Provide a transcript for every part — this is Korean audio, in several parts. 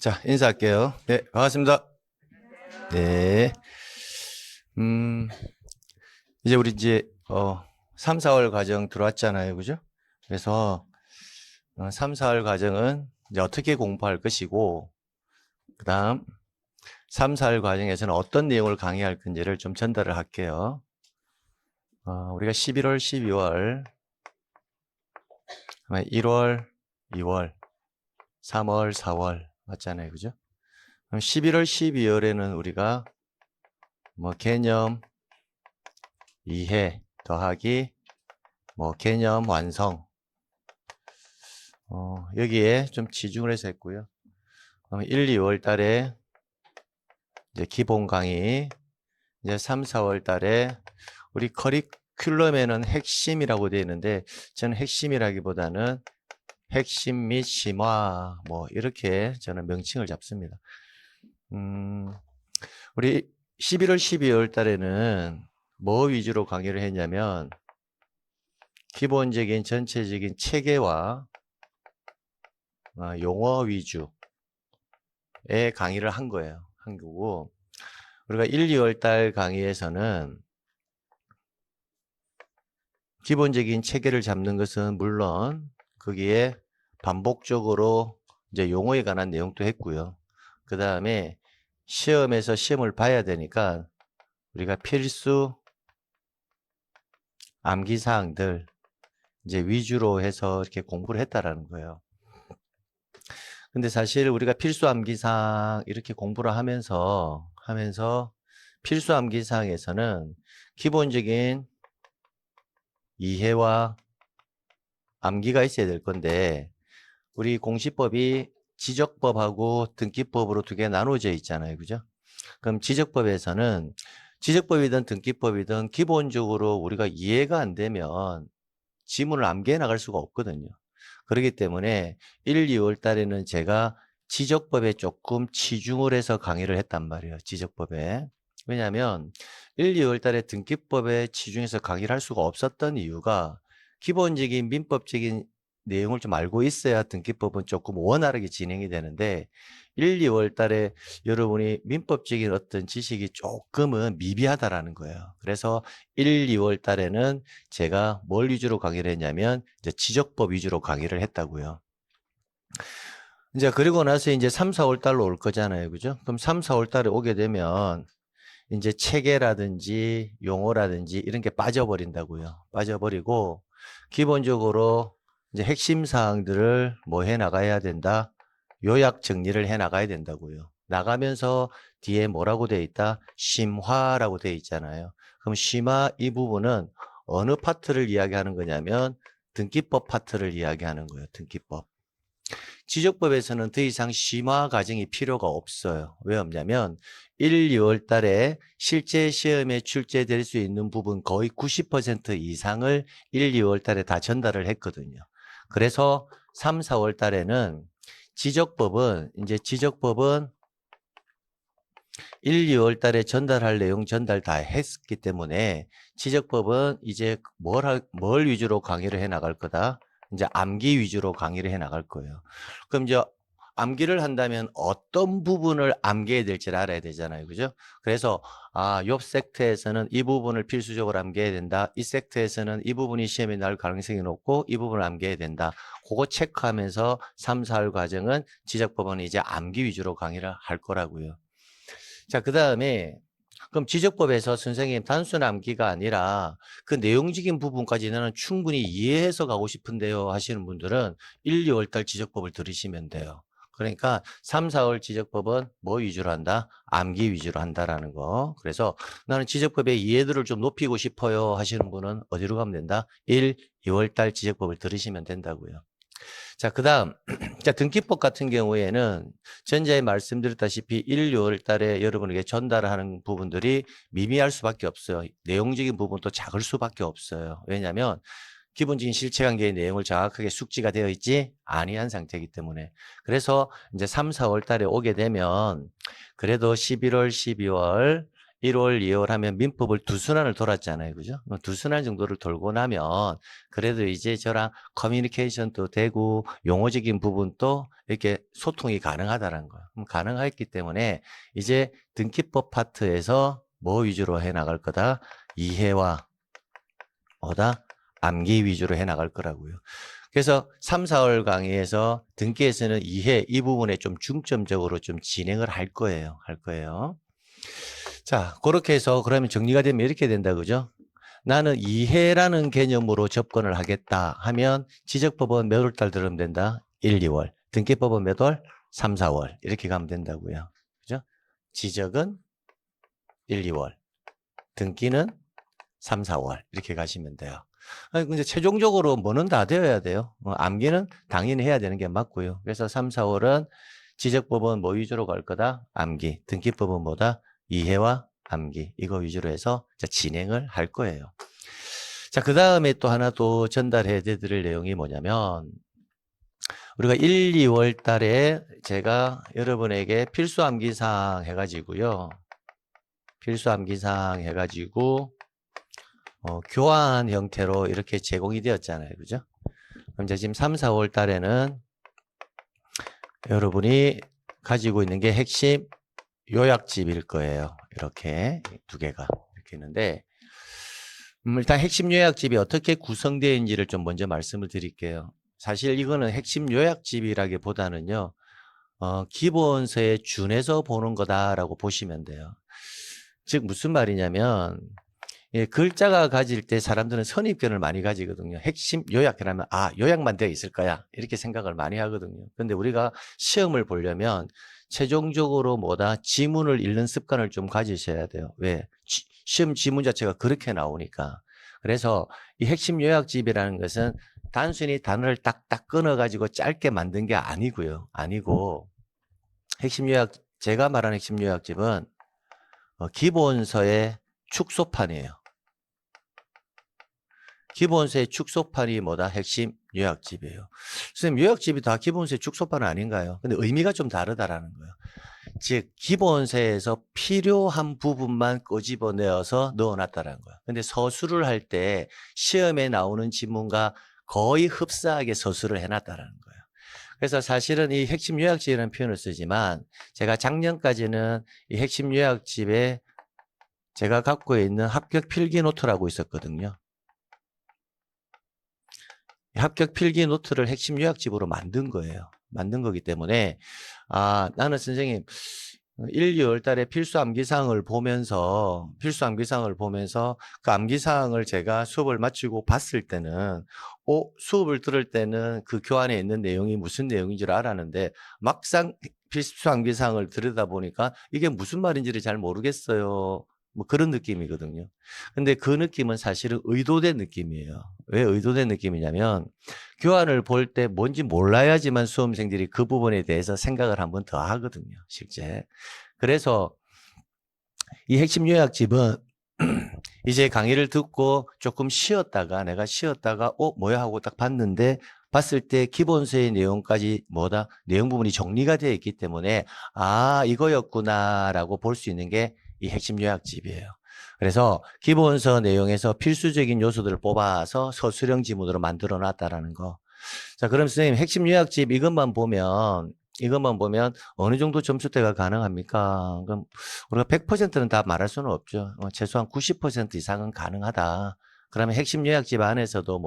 자, 인사할게요. 네, 반갑습니다. 네. 이제 우리 3, 4월 과정 들어왔잖아요. 그죠? 그래서 3, 4월 과정은 이제 어떻게 공부할 것이고, 그다음 3, 4월 과정에서는 어떤 내용을 강의할 건지를 좀 전달을 할게요. 우리가 11월, 12월, 1월, 2월, 3월, 4월 맞잖아요. 그죠? 그럼 11월, 12월에는 우리가 개념, 이해, 더하기, 개념 완성, 여기에 좀 치중을 해서 했고요. 1, 2월 달에 이제 기본 강의, 이제 3, 4월 달에 우리 커리큘럼에는 핵심이라고 되어 있는데, 저는 핵심이라기보다는 핵심 및 심화, 이렇게 저는 명칭을 잡습니다. 우리 11월, 12월 달에는 뭐 위주로 강의를 했냐면, 기본적인 전체적인 체계와 용어 위주의 강의를 한 거예요. 한 거고, 우리가 1, 2월 달 강의에서는 기본적인 체계를 잡는 것은 물론 거기에 반복적으로 이제 용어에 관한 내용도 했고요. 그 다음에 시험에서 시험을 봐야 되니까 우리가 필수 암기 사항들 이제 위주로 해서 이렇게 공부를 했다라는 거예요. 근데 사실 우리가 필수 암기 사항 이렇게 공부를 하면서 필수 암기 사항에서는 기본적인 이해와 암기가 있어야 될 건데, 우리 공시법이 지적법하고 등기법으로 두 개 나눠져 있잖아요. 그죠? 그럼 지적법이든 등기법이든 기본적으로 우리가 이해가 안 되면 지문을 암기해 나갈 수가 없거든요. 그렇기 때문에 1, 2월 달에는 제가 지적법에 조금 치중을 해서 강의를 했단 말이에요. 지적법에. 왜냐하면 1, 2월 달에 등기법에 치중해서 강의를 할 수가 없었던 이유가, 기본적인 민법적인 내용을 좀 알고 있어야 등기법은 조금 원활하게 진행이 되는데, 1, 2월 달에 여러분이 민법적인 어떤 지식이 조금은 미비하다라는 거예요. 그래서 1, 2월 달에는 제가 뭘 위주로 강의를 했냐면 이제 지적법 위주로 강의를 했다고요. 이제 그리고 나서 이제 3, 4월 달로 올 거잖아요. 그죠? 그럼 3, 4월 달에 오게 되면 이제 체계라든지 용어라든지 이런 게 빠져버린다고요. 빠져버리고 기본적으로 이제 핵심 사항들을 뭐 해 나가야 된다. 요약 정리를 해 나가야 된다고요. 나가면서 뒤에 뭐라고 돼 있다? 심화라고 돼 있잖아요. 그럼 심화 이 부분은 어느 파트를 이야기하는 거냐면 등기법 파트를 이야기하는 거예요. 등기법. 지적법에서는 더 이상 심화 과정이 필요가 없어요. 왜 없냐면 1, 2월 달에 실제 시험에 출제될 수 있는 부분 거의 90% 이상을 1, 2월 달에 다 전달을 했거든요. 그래서 3, 4월 달에는 지적법은 1, 2월 달에 전달할 내용 전달 다 했기 때문에 지적법은 이제 뭘 위주로 강의를 해 나갈 거다. 이제 암기 위주로 강의를 해 나갈 거예요. 그럼 이제 암기를 한다면 어떤 부분을 암기해야 될지를 알아야 되잖아요. 그죠? 그래서 옆 섹터에서는 이 부분을 필수적으로 암기해야 된다. 이 섹터에서는 이 부분이 시험에 나올 가능성이 높고 이 부분을 암기해야 된다. 그거 체크하면서 3, 4월 과정은 지적법은 이제 암기 위주로 강의를 할 거라고요. 자, 그 다음에 그럼 지적법에서 선생님 단순 암기가 아니라 그 내용적인 부분까지 나는 충분히 이해해서 가고 싶은데요 하시는 분들은 1, 2월 달 지적법을 들으시면 돼요. 그러니까 3, 4월 지적법은 뭐 위주로 한다? 암기 위주로 한다라는 거. 그래서 나는 지적법의 이해도를 좀 높이고 싶어요 하시는 분은 어디로 가면 된다? 1, 2월 달 지적법을 들으시면 된다고요. 자, 그 다음. 자, 등기법 같은 경우에는 전자에 말씀드렸다시피 1, 6월 달에 여러분에게 전달하는 부분들이 미미할 수밖에 없어요. 내용적인 부분도 작을 수밖에 없어요. 왜냐하면 기본적인 실체관계의 내용을 정확하게 숙지가 되어 있지 아니한 상태이기 때문에. 그래서 이제 3, 4월 달에 오게 되면 그래도 11월, 12월 1월, 2월 하면 민법을 두 순환을 돌았잖아요. 그죠? 두 순환 정도를 돌고 나면 그래도 이제 저랑 커뮤니케이션도 되고 용어적인 부분도 이렇게 소통이 가능하다는 거예요. 그럼 가능했기 때문에 이제 등기법 파트에서 뭐 위주로 해 나갈 거다? 이해와 뭐다? 암기 위주로 해 나갈 거라고요. 그래서 3, 4월 강의에서 등기에서는 이해 이 부분에 좀 중점적으로 좀 진행을 할 거예요. 자, 그렇게 해서 그러면 정리가 되면 이렇게 된다. 그죠? 나는 이해라는 개념으로 접근을 하겠다 하면 지적법은 몇 월 달 들으면 된다? 1, 2월. 등기법은 몇 월? 3, 4월. 이렇게 가면 된다고요. 그죠? 지적은 1, 2월. 등기는 3, 4월. 이렇게 가시면 돼요. 근데 최종적으로 뭐는 다 되어야 돼요. 암기는 당연히 해야 되는 게 맞고요. 그래서 3, 4월은 지적법은 뭐 위주로 갈 거다? 암기. 등기법은 뭐다? 이해와 암기. 이거 위주로 해서 진행을 할 거예요. 자, 그 다음에 또 하나 또 전달해 드릴 내용이 뭐냐면, 우리가 1, 2월 달에 제가 여러분에게 필수 암기사항 해가지고요. 필수 암기사항 해가지고, 교환 형태로 이렇게 제공이 되었잖아요. 그죠? 그럼 이제 지금 3, 4월 달에는 여러분이 가지고 있는 게 핵심 요약집일 거예요. 이렇게 두 개가 이렇게 있는데, 일단 핵심 요약집이 어떻게 구성되어 있는지를 좀 먼저 말씀을 드릴게요. 사실 이거는 핵심 요약집이라기보다는요, 기본서에 준해서 보는 거다라고 보시면 돼요. 즉 무슨 말이냐면, 예, 글자가 가질 때 사람들은 선입견을 많이 가지거든요. 핵심 요약이라면 요약만 되어 있을 거야 이렇게 생각을 많이 하거든요. 근데 우리가 시험을 보려면 최종적으로 지문을 읽는 습관을 좀 가지셔야 돼요. 왜? 시험 지문 자체가 그렇게 나오니까. 그래서 이 핵심 요약집이라는 것은 단순히 단어를 딱딱 끊어가지고 짧게 만든 게 아니고 핵심 요약, 제가 말하는 핵심 요약집은 기본서의 축소판이에요. 기본서의 축소판이 핵심 요약집이에요. 선생님, 요약집이 다 기본서의 축소판 아닌가요? 근데 의미가 좀 다르다라는 거예요. 즉, 기본서에서 필요한 부분만 끄집어내어서 넣어놨다는 거예요. 근데 서술을 할 때 시험에 나오는 지문과 거의 흡사하게 서술을 해놨다는 거예요. 그래서 사실은 이 핵심 요약집이라는 표현을 쓰지만 제가 작년까지는 이 핵심 요약집에 제가 갖고 있는 합격 필기 노트라고 있었거든요. 합격 필기 노트를 핵심 요약집으로 만든 거예요. 만든 거기 때문에 나는 선생님 1, 2월 달에 필수 암기사항을 보면서 그 암기사항을 제가 수업을 마치고 봤을 때는 수업을 들을 때는 그 교환에 있는 내용이 무슨 내용인 줄 알았는데 막상 필수 암기사항을 들여다보니까 이게 무슨 말인지를 잘 모르겠어요. 뭐 그런 느낌이거든요. 근데 그 느낌은 사실은 의도된 느낌이에요. 왜 의도된 느낌이냐면 교환을 볼 때 뭔지 몰라야지만 수험생들이 그 부분에 대해서 생각을 한번 더 하거든요. 실제. 그래서 이 핵심 요약집은 이제 강의를 듣고 조금 내가 쉬었다가 뭐야 하고 딱 봤을 때 기본서의 내용까지 내용 부분이 정리가 되어 있기 때문에 이거였구나라고 볼 수 있는 게 이 핵심 요약집이에요. 그래서 기본서 내용에서 필수적인 요소들을 뽑아서 서술형 지문으로 만들어 놨다라는 거. 자, 그럼 선생님 핵심 요약집 이것만 보면 어느 정도 점수대가 가능합니까? 그럼 우리가 100%는 다 말할 수는 없죠. 최소한 90% 이상은 가능하다. 그러면 핵심 요약집 안에서도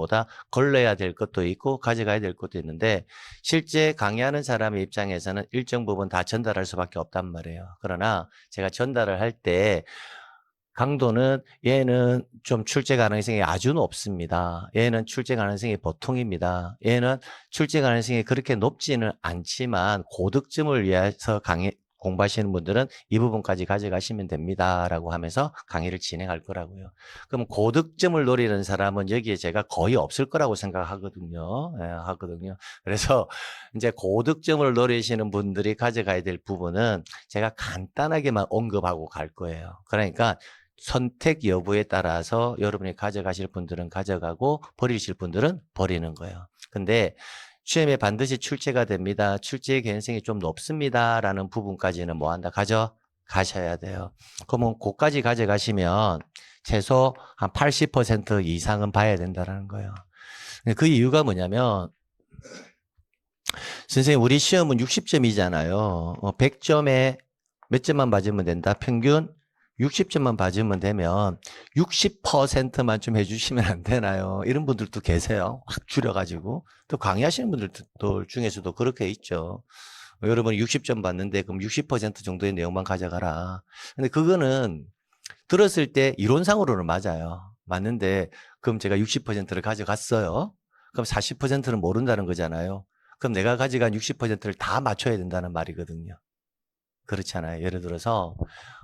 걸러야 될 것도 있고 가져가야 될 것도 있는데 실제 강의하는 사람의 입장에서는 일정 부분 다 전달할 수밖에 없단 말이에요. 그러나 제가 전달을 할 때 강도는 얘는 좀 출제 가능성이 아주 높습니다. 얘는 출제 가능성이 보통입니다. 얘는 출제 가능성이 그렇게 높지는 않지만 고득점을 위해서 공부하시는 분들은 이 부분까지 가져가시면 됩니다. 라고 하면서 강의를 진행할 거라고요. 그럼 고득점을 노리는 사람은 여기에 제가 거의 없을 거라고 생각하거든요. 그래서 이제 고득점을 노리시는 분들이 가져가야 될 부분은 제가 간단하게만 언급하고 갈 거예요. 그러니까 선택 여부에 따라서 여러분이 가져가실 분들은 가져가고 버리실 분들은 버리는 거예요. 근데 시험에 반드시 출제가 됩니다. 출제의 개연성이 좀 높습니다. 라는 부분까지는 가져가야 가셔야 돼요. 그러면 그까지 가져가시면 최소 한 80% 이상은 봐야 된다는 거예요. 그 이유가 뭐냐면 선생님 우리 시험은 60점이잖아요. 100점에 몇 점만 맞으면 된다? 평균 60점만 맞으면 되면 60%만 좀 해주시면 안 되나요? 이런 분들도 계세요. 확 줄여가지고. 또 강의하시는 분들 중에서도 그렇게 있죠. 여러분 60점 받는데 그럼 60% 정도의 내용만 가져가라. 근데 그거는 들었을 때 이론상으로는 맞아요. 맞는데 그럼 제가 60%를 가져갔어요. 그럼 40%는 모른다는 거잖아요. 그럼 내가 가져간 60%를 다 맞춰야 된다는 말이거든요. 그렇잖아요. 예를 들어서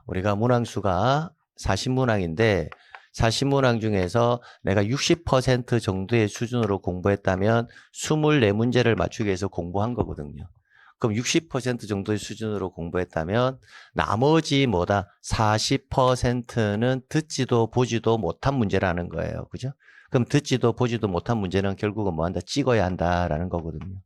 우리가 문항수가 40문항인데 40문항 중에서 내가 60% 정도의 수준으로 공부했다면 24문제를 맞추기 위해서 공부한 거거든요. 그럼 60% 정도의 수준으로 공부했다면 나머지 40%는 듣지도 보지도 못한 문제라는 거예요. 그죠? 그럼 듣지도 보지도 못한 문제는 결국은 뭐 한다? 찍어야 한다라는 거거든요.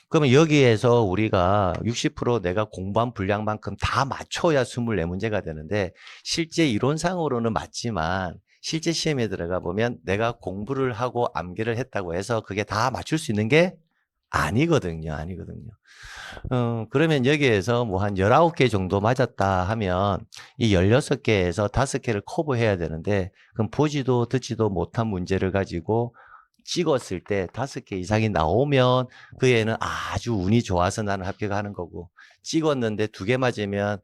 그러면 여기에서 우리가 60% 내가 공부한 분량만큼 다 맞춰야 24문제가 되는데 실제 이론상으로는 맞지만 실제 시험에 들어가 보면 내가 공부를 하고 암기를 했다고 해서 그게 다 맞출 수 있는 게 아니거든요. 그러면 여기에서 뭐 한 19개 정도 맞았다 하면 이 16개에서 5개를 커버해야 되는데 그럼 보지도 듣지도 못한 문제를 가지고 찍었을 때 5개 이상이 나오면 그 애는 아주 운이 좋아서 나는 합격하는 거고 찍었는데 2개 맞으면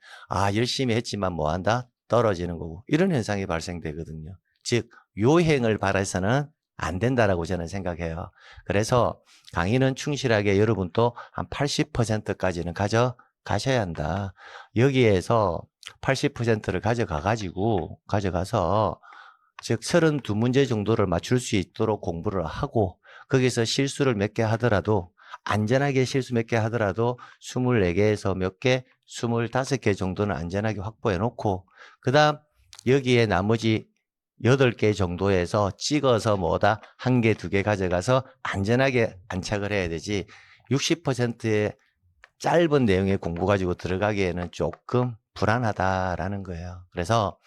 열심히 했지만 뭐 한다? 떨어지는 거고 이런 현상이 발생되거든요. 즉 요행을 바라서는 안 된다라고 저는 생각해요. 그래서 강의는 충실하게 여러분도 한 80%까지는 가져가셔야 한다. 여기에서 80%를 가져가서 즉 32문제 정도를 맞출 수 있도록 공부를 하고 거기서 실수를 몇 개 하더라도 안전하게 실수 몇 개 하더라도 24개에서 몇 개, 25개 정도는 안전하게 확보해 놓고 그 다음 여기에 나머지 8개 정도에서 찍어서 1개, 2개 가져가서 안전하게 안착을 해야 되지 60%의 짧은 내용의 공부 가지고 들어가기에는 조금 불안하다라는 거예요. 그래서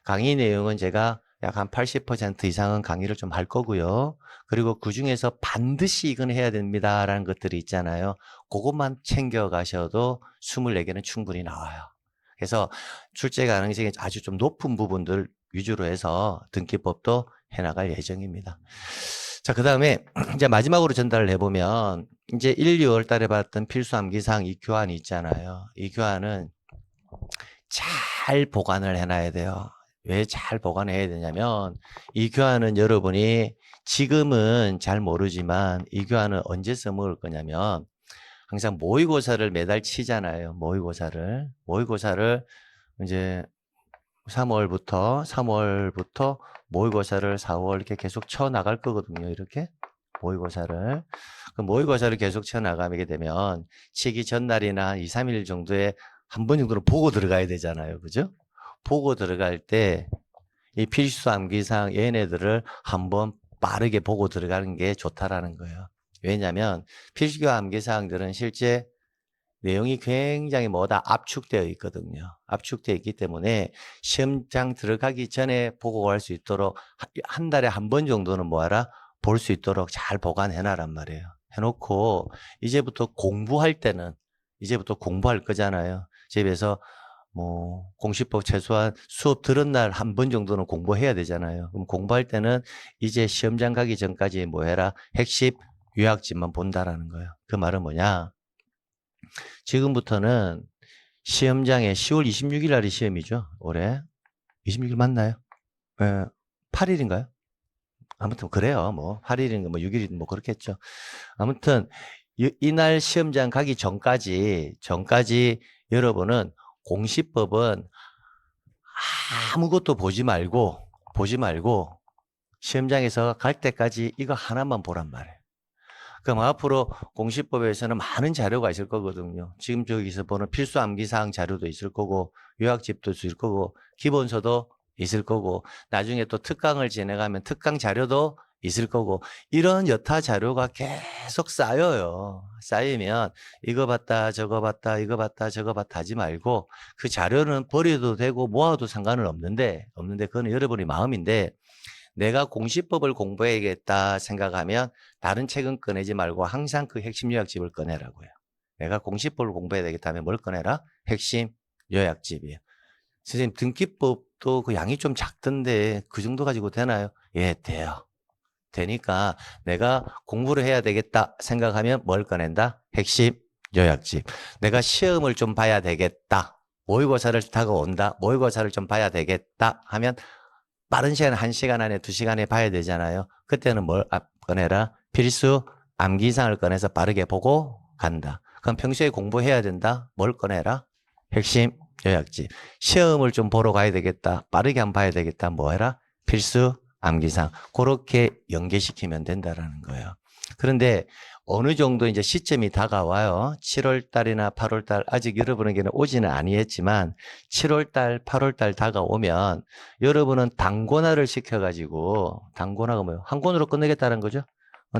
강의 내용은 제가 약 한 80% 이상은 강의를 좀 할 거고요. 그리고 그 중에서 반드시 이건 해야 됩니다라는 것들이 있잖아요. 그것만 챙겨가셔도 24개는 충분히 나와요. 그래서 출제 가능성이 아주 좀 높은 부분들 위주로 해서 등기법도 해나갈 예정입니다. 자, 그 다음에 이제 마지막으로 전달을 해보면 이제 1, 2월 달에 봤던 필수 암기사항 이 교환이 있잖아요. 이 교환은 잘 보관을 해놔야 돼요. 왜 잘 보관해야 되냐면 이 교환은 여러분이 지금은 잘 모르지만 이 교환은 언제 써먹을 거냐면 항상 모의고사를 매달 치잖아요. 모의고사를 이제 3월부터 모의고사를 4월 이렇게 계속 쳐 나갈 거거든요. 이렇게 모의고사를. 그 모의고사를 계속 쳐 나가게 되면 치기 전날이나 2, 3일 정도에 한 번 정도는 보고 들어가야 되잖아요. 그죠? 보고 들어갈 때 이 필수 암기사항 얘네들을 한번 빠르게 보고 들어가는 게 좋다라는 거예요. 왜냐하면 필수 암기사항들은 실제 내용이 굉장히 압축되어 있거든요. 압축되어 있기 때문에 시험장 들어가기 전에 보고 갈 수 있도록 한 달에 한 번 정도는 볼 수 있도록 잘 보관해놔란 말이에요. 해놓고 이제부터 공부할 거잖아요. 집에서 공시법 최소한 수업 들은 날 한 번 정도는 공부해야 되잖아요. 그럼 공부할 때는 이제 시험장 가기 전까지 핵심 요약집만 본다라는 거예요. 그 말은 뭐냐? 지금부터는 시험장에 10월 26일 날이 시험이죠. 올해. 26일 맞나요? 8일인가요? 아무튼 그래요. 8일인가 6일인가 그렇겠죠. 아무튼 이날 시험장 가기 전까지 여러분은 공시법은 아무것도 보지 말고 시험장에서 갈 때까지 이거 하나만 보란 말이에요. 그럼 앞으로 공시법에서는 많은 자료가 있을 거거든요. 지금 저기서 보는 필수 암기사항 자료도 있을 거고 요약집도 있을 거고 기본서도 있을 거고 나중에 또 특강을 진행하면 특강 자료도 있을 거고 이런 여타 자료가 계속 쌓여요. 쌓이면 이거 봤다 저거 봤다 이거 봤다 저거 봤다 하지 말고 그 자료는 버려도 되고 모아도 상관은 없는데 그거는 여러분의 마음인데 내가 공시법을 공부해야겠다 생각하면 다른 책은 꺼내지 말고 항상 그 핵심 요약집을 꺼내라고요. 내가 공시법을 공부해야 되겠다면 뭘 꺼내라? 핵심 요약집이에요. 선생님 등기법도 그 양이 좀 작던데 그 정도 가지고 되나요? 예, 돼요. 되니까 내가 공부를 해야 되겠다 생각하면 뭘 꺼낸다? 핵심 요약집. 내가 시험을 좀 봐야 되겠다. 모의고사를 다가온다. 모의고사를 좀 봐야 되겠다 하면 빠른 시간 1시간 안에 2시간에 봐야 되잖아요. 그때는 뭘 꺼내라? 필수 암기사항을 꺼내서 빠르게 보고 간다. 그럼 평소에 공부해야 된다. 뭘 꺼내라? 핵심 요약집. 시험을 좀 보러 가야 되겠다. 빠르게 한번 봐야 되겠다. 뭐 해라? 필수 암기사항. 그렇게 연계시키면 된다라는 거예요. 그런데 어느 정도 이제 시점이 다가와요. 7월 달이나 8월 달 아직 여러분에게는 오지는 아니했지만 7월 달, 8월 달 다가오면 여러분은 단권화를 시켜가지고 단권화가 뭐예요? 한 권으로 끝내겠다는 거죠.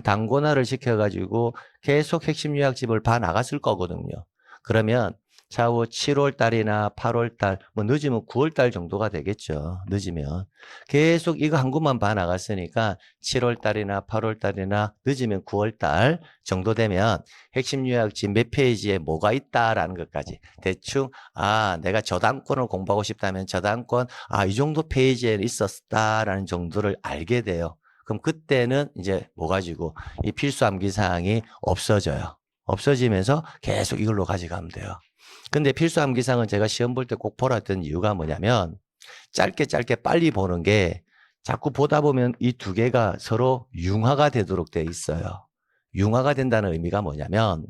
단권화를 시켜가지고 계속 핵심 요약집을 봐 나갔을 거거든요. 그러면 차후 7월 달이나 8월 달, 뭐 늦으면 9월 달 정도가 되겠죠. 늦으면. 계속 이거 한 곳만 봐 나갔으니까 7월 달이나 8월 달이나 늦으면 9월 달 정도 되면 핵심 요약집 몇 페이지에 뭐가 있다라는 것까지 대충 내가 저 단권을 공부하고 싶다면 저 단권 이 정도 페이지에 있었다라는 정도를 알게 돼요. 그럼 그때는 이제 뭐 가지고 이 필수 암기 사항이 없어져요. 없어지면서 계속 이걸로 가져가면 돼요. 근데 필수 암기사항은 제가 시험 볼 때 꼭 보라 했던 이유가 뭐냐면 짧게 빨리 보는 게 자꾸 보다 보면 이 두 개가 서로 융화가 되도록 돼 있어요. 융화가 된다는 의미가 뭐냐면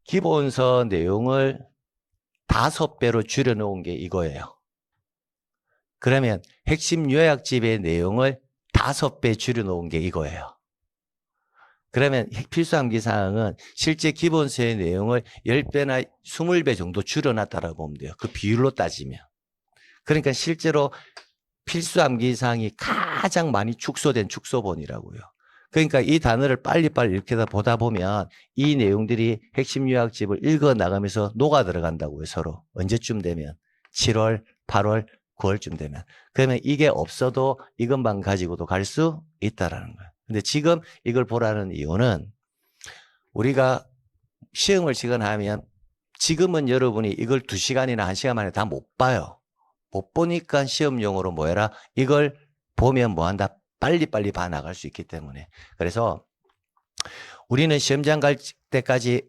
기본서 내용을 5배로 줄여놓은 게 이거예요. 그러면 핵심 요약집의 내용을 5배 줄여놓은 게 이거예요. 그러면 필수 암기 사항은 실제 기본서의 내용을 10배나 20배 정도 줄여놨다라고 보면 돼요. 그 비율로 따지면. 그러니까 실제로 필수 암기 사항이 가장 많이 축소된 축소본이라고요. 그러니까 이 단어를 빨리빨리 이렇게 보다 보면 이 내용들이 핵심 요약집을 읽어 나가면서 녹아 들어간다고요, 서로. 언제쯤 되면? 7월, 8월, 9월쯤 되면. 그러면 이게 없어도 이것만 가지고도 갈 수 있다라는 거예요. 근데 지금 이걸 보라는 이유는 우리가 시험을 치거나 하면 지금은 여러분이 이걸 2시간이나 1시간 만에 다 못 봐요. 못 보니까 시험용으로 뭐 해라? 이걸 보면 뭐 한다? 빨리빨리 봐 나갈 수 있기 때문에. 그래서 우리는 시험장 갈 때까지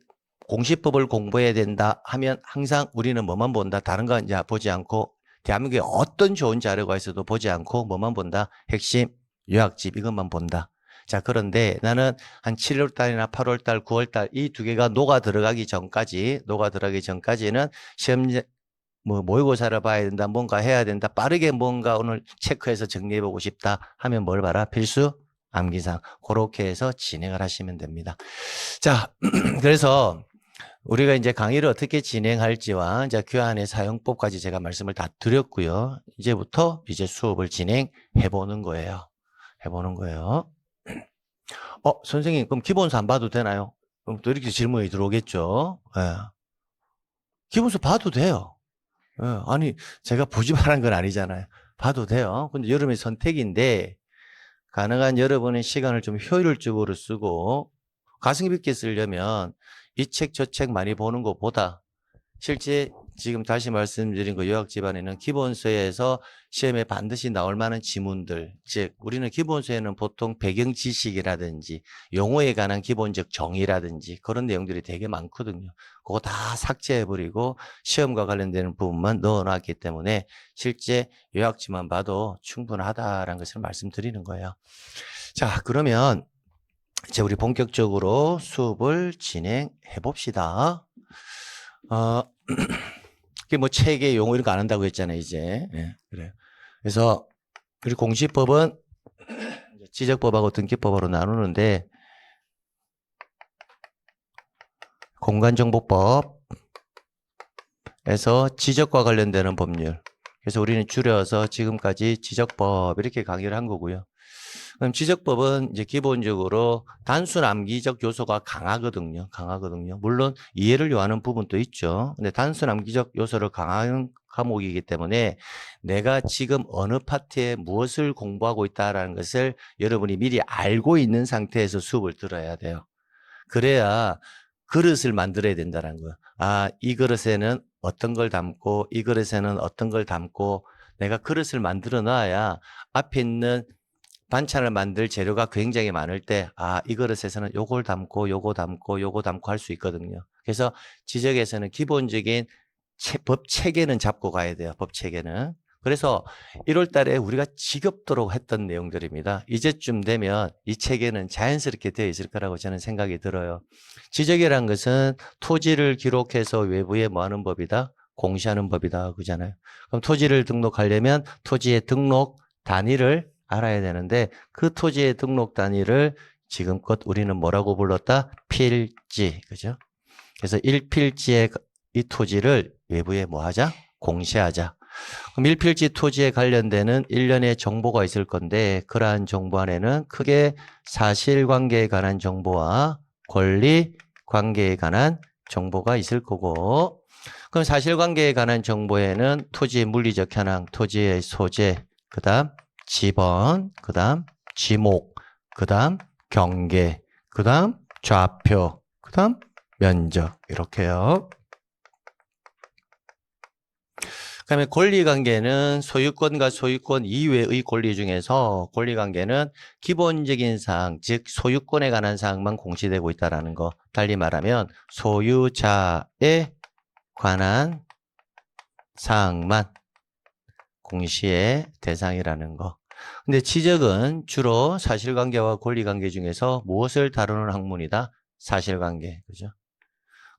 공시법을 공부해야 된다 하면 항상 우리는 뭐만 본다? 다른 거 이제 보지 않고 대한민국에 어떤 좋은 자료가 있어도 보지 않고 뭐만 본다? 핵심 요약집 이것만 본다. 자, 그런데 나는 한 7월 달이나 8월 달, 9월 달 이 두 개가 녹아 들어가기 전까지는 시험 모의고사를 봐야 된다, 뭔가 해야 된다, 빠르게 뭔가 오늘 체크해서 정리해 보고 싶다 하면 뭘 봐라? 필수 암기사항. 그렇게 해서 진행을 하시면 됩니다. 자, 그래서 우리가 이제 강의를 어떻게 진행할지와 이제 교환의 사용법까지 제가 말씀을 다 드렸고요. 이제부터 이제 수업을 진행해 보는 거예요. 선생님, 그럼 기본서 안 봐도 되나요? 그럼 또 이렇게 질문이 들어오겠죠. 예. 기본서 봐도 돼요. 예. 아니, 제가 보지 말한 건 아니잖아요. 봐도 돼요. 근데 여러분의 선택인데, 가능한 여러분의 시간을 좀 효율적으로 쓰고, 가성비 있게 쓰려면 이 책, 저 책 많이 보는 것보다 실제 지금 다시 말씀드린 그 요약 집안에는 기본서에서 시험에 반드시 나올 만한 지문들, 즉 우리는 기본서에는 보통 배경 지식이라든지 용어에 관한 기본적 정의라든지 그런 내용들이 되게 많거든요. 그거 다 삭제해버리고 시험과 관련되는 부분만 넣어놨기 때문에 실제 요약집만 봐도 충분하다라는 것을 말씀드리는 거예요. 자, 그러면 이제 우리 본격적으로 수업을 진행해 봅시다. 그게 뭐 책의 용어 이런 거 안 한다고 했잖아요, 이제. 예, 그래요. 그래서 우리 공시법은 지적법하고 등기법으로 나누는데, 공간정보법에서 지적과 관련되는 법률. 그래서 우리는 줄여서 지금까지 지적법 이렇게 강의를 한 거고요. 그럼 지적법은 이제 기본적으로 단순 암기적 요소가 강하거든요. 물론 이해를 요하는 부분도 있죠. 근데 단순 암기적 요소를 강한 과목이기 때문에 내가 지금 어느 파트에 무엇을 공부하고 있다라는 것을 여러분이 미리 알고 있는 상태에서 수업을 들어야 돼요. 그래야 그릇을 만들어야 된다는 거예요. 아, 이 그릇에는 어떤 걸 담고 이 그릇에는 어떤 걸 담고 내가 그릇을 만들어 놔야 앞에 있는 반찬을 만들 재료가 굉장히 많을 때, 아, 이 그릇에서는 요걸 담고, 요거 담고, 요거 담고 할 수 있거든요. 그래서 지적에서는 기본적인 법 체계는 잡고 가야 돼요. 법 체계는. 그래서 1월 달에 우리가 지겹도록 했던 내용들입니다. 이제쯤 되면 이 체계는 자연스럽게 되어 있을 거라고 저는 생각이 들어요. 지적이란 것은 토지를 기록해서 외부에 뭐 하는 법이다? 공시하는 법이다. 그잖아요. 그럼 토지를 등록하려면 토지의 등록 단위를 알아야 되는데 그 토지의 등록 단위를 지금껏 우리는 뭐라고 불렀다? 필지. 그죠? 그래서 1필지의 이 토지를 외부에 뭐 하자? 공시하자. 그럼 1필지 토지에 관련되는 일련의 정보가 있을 건데 그러한 정보 안에는 크게 사실관계에 관한 정보와 권리관계에 관한 정보가 있을 거고 그럼 사실관계에 관한 정보에는 토지의 물리적 현황, 토지의 소재, 그 다음 지번, 그 다음 지목, 그 다음 경계, 그 다음 좌표, 그 다음 면적 이렇게요. 그다음에 권리관계는 소유권과 소유권 이외의 권리 중에서 권리관계는 기본적인 사항, 즉 소유권에 관한 사항만 공시되고 있다는 거. 달리 말하면 소유자에 관한 사항만 공시의 대상이라는 거. 근데 지적은 주로 사실관계와 권리관계 중에서 무엇을 다루는 학문이다? 사실관계. 그죠?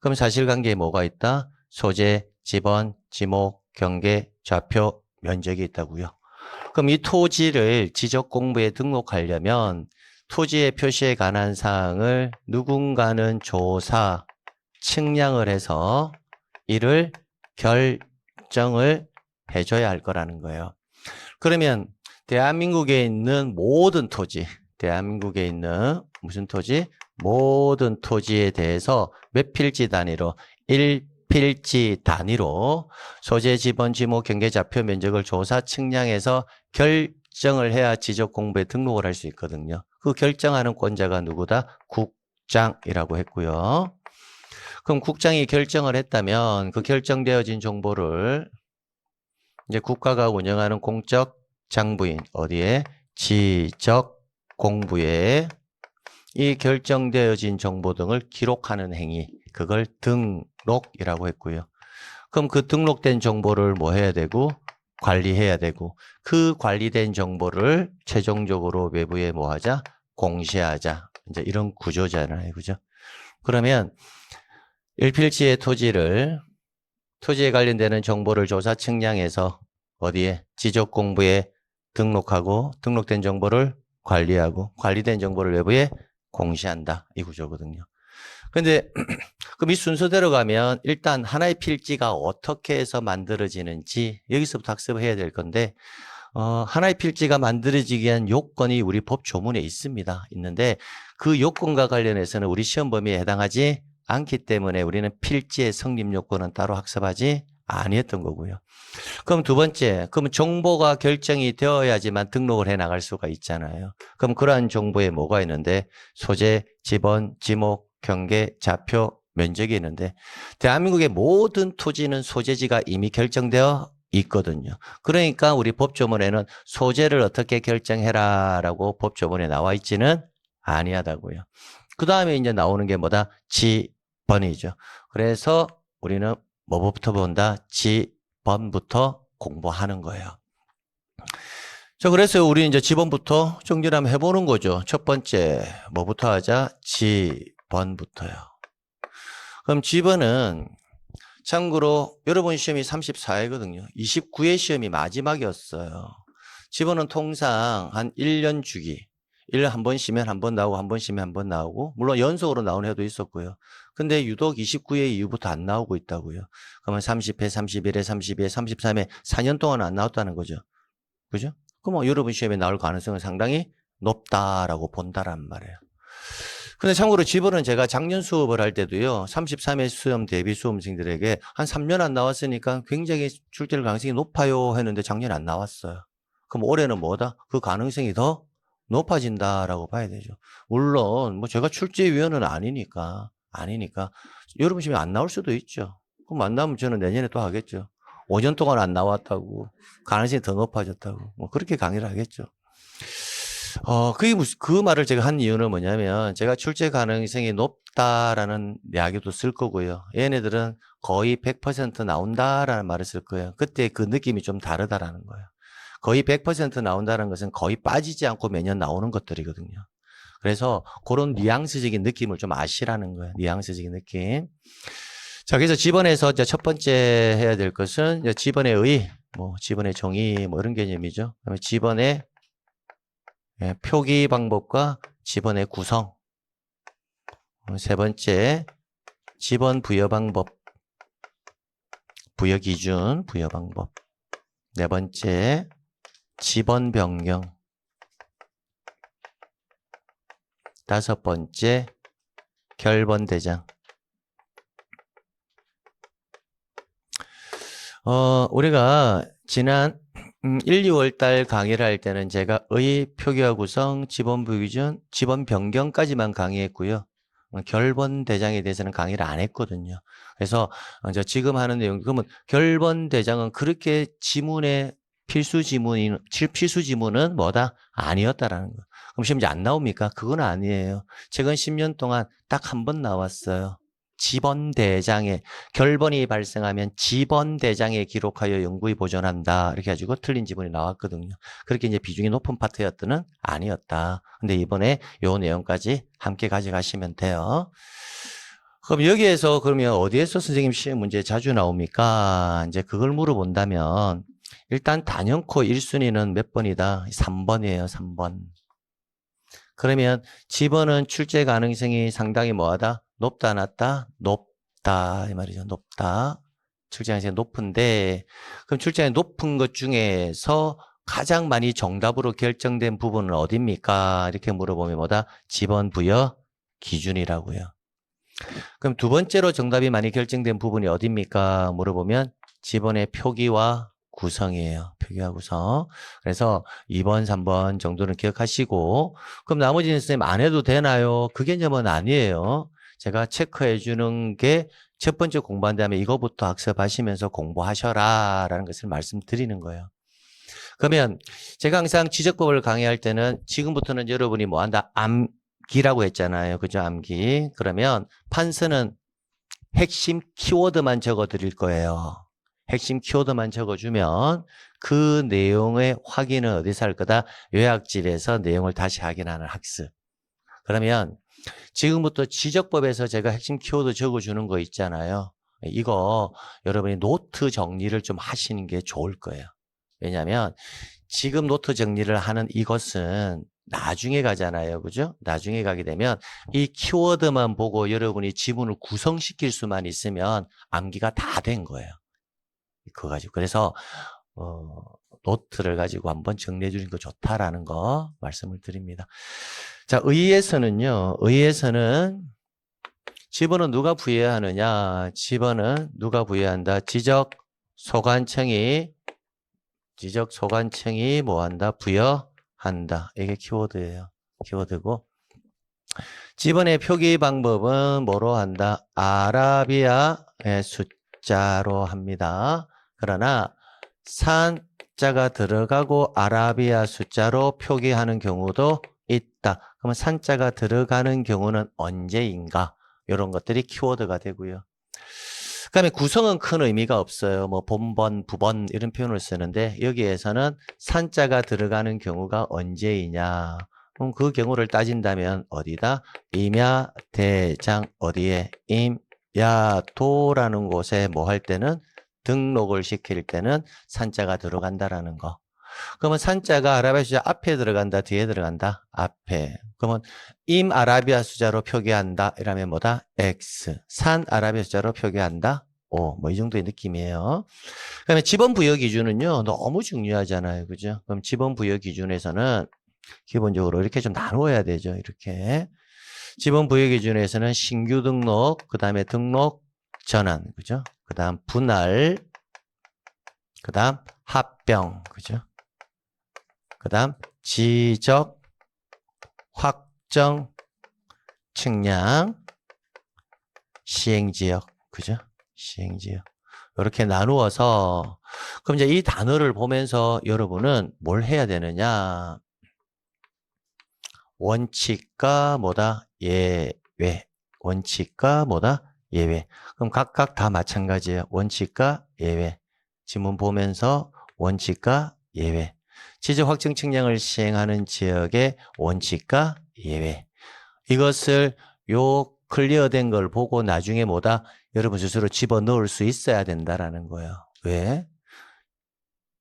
그럼 사실관계에 뭐가 있다? 소재, 지번, 지목, 경계, 좌표, 면적이 있다고요. 그럼 이 토지를 지적 공부에 등록하려면 토지의 표시에 관한 사항을 누군가는 조사, 측량을 해서 이를 결정을 해줘야 할 거라는 거예요. 그러면 대한민국에 있는 모든 토지, 대한민국에 있는 무슨 토지? 모든 토지에 대해서 몇 필지 단위로 1필지 단위로 소재, 지번, 지목, 경계, 좌표, 면적을 조사, 측량해서 결정을 해야 지적 공부에 등록을 할 수 있거든요. 그 결정하는 권자가 누구다? 국장이라고 했고요. 그럼 국장이 결정을 했다면 그 결정되어진 정보를 이제 국가가 운영하는 공적 장부인 어디에? 지적공부에 이 결정되어진 정보 등을 기록하는 행위, 그걸 등록이라고 했고요. 그럼 그 등록된 정보를 뭐 해야 되고? 관리해야 되고 그 관리된 정보를 최종적으로 외부에 뭐 하자? 공시하자. 이제 이런 구조잖아요. 그죠? 그러면 일필지의 토지에 관련되는 정보를 조사 측량해서 어디에? 지적공부에 등록하고 등록된 정보를 관리하고 관리된 정보를 외부에 공시한다. 이 구조거든요. 그런데 그럼 이 순서대로 가면 일단 하나의 필지가 어떻게 해서 만들어지는지 여기서부터 학습해야 될 건데 하나의 필지가 만들어지기 위한 요건이 우리 법 조문에 있는데 그 요건과 관련해서는 우리 시험 범위에 해당하지 않기 때문에 우리는 필지의 성립 요건은 따로 학습하지 아니었던 거고요. 그럼 두 번째, 그럼 정보가 결정이 되어야지만 등록을 해 나갈 수가 있잖아요. 그럼 그러한 정보에 뭐가 있는데 소재, 지번, 지목, 경계, 좌표, 면적이 있는데 대한민국의 모든 토지는 소재지가 이미 결정되어 있거든요. 그러니까 우리 법조문에는 소재를 어떻게 결정해라 라고 법조문에 나와 있지는 아니하다고요. 그 다음에 이제 나오는 게 뭐다? 지번이죠. 그래서 우리는 뭐부터 본다? 지번부터 공부하는 거예요. 자, 그래서 우리 이제 지번부터 정리를 한번 해보는 거죠. 첫 번째, 뭐부터 하자? 지번부터요. 그럼 지번은 참고로 여러분 시험이 34회거든요. 29회 시험이 마지막이었어요. 지번은 통상 한 1년 주기. 1년 한 번 쉬면 한 번 나오고 한 번 쉬면 한 번 나오고 물론 연속으로 나오는 해도 있었고요. 근데 유독 29회 이후부터 안 나오고 있다고요. 그러면 30회, 31회, 32회, 33회 4년 동안 안 나왔다는 거죠. 그죠? 그럼 여러분 시험에 나올 가능성은 상당히 높다라고 본다란 말이에요. 근데 참고로 지번은 제가 작년 수업을 할 때도요, 33회 수험 대비 수험생들에게 한 3년 안 나왔으니까 굉장히 출제될 가능성이 높아요 했는데 작년에 안 나왔어요. 그럼 올해는 뭐다? 그 가능성이 더 높아진다라고 봐야 되죠. 물론 뭐 제가 출제위원은 아니니까 여러분 시험에 안 나올 수도 있죠. 그럼 안 나오면 저는 내년에 또 하겠죠. 5년 동안 안 나왔다고 가능성이 더 높아졌다고 뭐 그렇게 강의를 하겠죠. 그 말을 제가 한 이유는 뭐냐면, 제가 출제 가능성이 높다라는 이야기도 쓸 거고요. 얘네들은 거의 100% 나온다라는 말을 쓸 거예요. 그때 그 느낌이 좀 다르다라는 거예요. 거의 100% 나온다는 것은 거의 빠지지 않고 매년 나오는 것들이거든요. 그래서 그런 뉘앙스적인 느낌을 좀 아시라는 거예요. 뉘앙스적인 느낌. 자, 그래서 지번에서 첫 번째 해야 될 것은 지번의 의, 뭐 지번의 정의, 뭐 이런 개념이죠. 그다음에 지번의 표기 방법과 지번의 구성. 세 번째, 지번 부여 방법, 부여 기준, 부여 방법. 네 번째, 지번 변경. 다섯 번째, 결번 대장. 우리가 지난 1, 2월 달 강의를 할 때는 제가 의, 표기와 구성, 지번 부여 기준, 지번 변경까지만 강의했고요. 결번 대장에 대해서는 강의를 안 했거든요. 그래서 지금 하는 내용, 그러면 결번 대장은 그렇게 지문의 필수 지문은 뭐다? 아니었다라는 거. 그럼 시험 이제 안 나옵니까? 그건 아니에요. 최근 10년 동안 딱 한 번 나왔어요. 지번 대장에 결번이 발생하면 지번 대장에 기록하여 영구히 보존한다. 이렇게 해가지고 틀린 지문이 나왔거든요. 그렇게 이제 비중이 높은 파트였더는 아니었다. 근데 이번에 요 내용까지 함께 가져가시면 돼요. 그럼 여기에서 그러면 어디에서 선생님 시험 문제 자주 나옵니까? 이제 그걸 물어본다면 일단 단연코 1순위는 몇 번이다? 3번이에요. 3번. 그러면 지번은 출제 가능성이 상당히 뭐하다? 높다, 낮다? 높다. 이 말이죠. 높다. 출제 가능성이 높은데, 그럼 출제 가능성이 높은 것 중에서 가장 많이 정답으로 결정된 부분은 어디입니까? 이렇게 물어보면 뭐다? 지번 부여 기준이라고요. 그럼 두 번째로 정답이 많이 결정된 부분이 어디입니까? 물어보면 지번의 표기와 구성이에요. 표기와 구성. 그래서 2번, 3번 정도는 기억하시고, 그럼 나머지는 선생님 안 해도 되나요? 그 개념은 아니에요. 제가 체크해 주는 게 첫 번째 공부한 다음에 이거부터 학습하시면서 공부하셔라 라는 것을 말씀드리는 거예요. 그러면 제가 항상 지적법을 강의할 때는 지금부터는 여러분이 뭐 한다? 암기라고 했잖아요. 그죠? 암기. 그러면 판서는 핵심 키워드만 적어 드릴 거예요. 핵심 키워드만 적어주면 그 내용의 확인은 어디서 할 거다? 요약집에서 내용을 다시 확인하는 학습. 그러면 지금부터 지적법에서 제가 핵심 키워드 적어주는 거 있잖아요. 이거 여러분이 노트 정리를 좀 하시는 게 좋을 거예요. 왜냐하면 지금 노트 정리를 하는 이것은 나중에 가잖아요. 그죠? 나중에 가게 되면 이 키워드만 보고 여러분이 지문을 구성시킬 수만 있으면 암기가 다 된 거예요. 그거 가지고. 그래서, 노트를 가지고 한번 정리해 주는 거 좋다라는 거 말씀을 드립니다. 자, 의에서는 지번은 누가 부여하느냐? 지번은 누가 부여한다? 지적 소관청이 뭐 한다? 부여한다. 이게 키워드예요. 키워드고. 지번의 표기 방법은 뭐로 한다? 아라비아의 숫자로 합니다. 그러나 산자가 들어가고 아라비아 숫자로 표기하는 경우도 있다. 그러면 산자가 들어가는 경우는 언제인가? 이런 것들이 키워드가 되고요. 그 다음에 구성은 큰 의미가 없어요. 뭐 본번, 부번 이런 표현을 쓰는데 여기에서는 산자가 들어가는 경우가 언제이냐. 그럼 그 경우를 따진다면 어디다? 임야, 대장, 어디에? 임야도라는 곳에 뭐 할 때는 등록을 시킬 때는 산자가 들어간다라는 거. 그러면 산자가 아라비아 숫자 앞에 들어간다, 뒤에 들어간다? 앞에. 그러면 임 아라비아 숫자로 표기한다. 이러면 뭐다? X. 산 아라비아 숫자로 표기한다. O. 뭐 이 정도의 느낌이에요. 그다음에 지번 부여 기준은요. 너무 중요하잖아요. 그죠? 그럼 지번 부여 기준에서는 기본적으로 이렇게 좀 나누어야 되죠. 이렇게. 지번 부여 기준에서는 신규 등록, 그 다음에 등록 전환, 그죠? 그 다음 분할, 그 다음 합병, 그죠? 그 다음 지적, 확정, 측량, 시행지역, 그죠? 시행지역. 이렇게 나누어서, 그럼 이제 이 단어를 보면서 여러분은 뭘 해야 되느냐? 원칙과 뭐다? 예외. 원칙과 뭐다? 예외. 그럼 각각 다 마찬가지예요. 원칙과 예외. 지문 보면서 원칙과 예외. 지적 확정 측량을 시행하는 지역의 원칙과 예외. 이것을 요 클리어된 걸 보고 나중에 뭐다? 여러분 스스로 집어넣을 수 있어야 된다라는 거예요. 왜?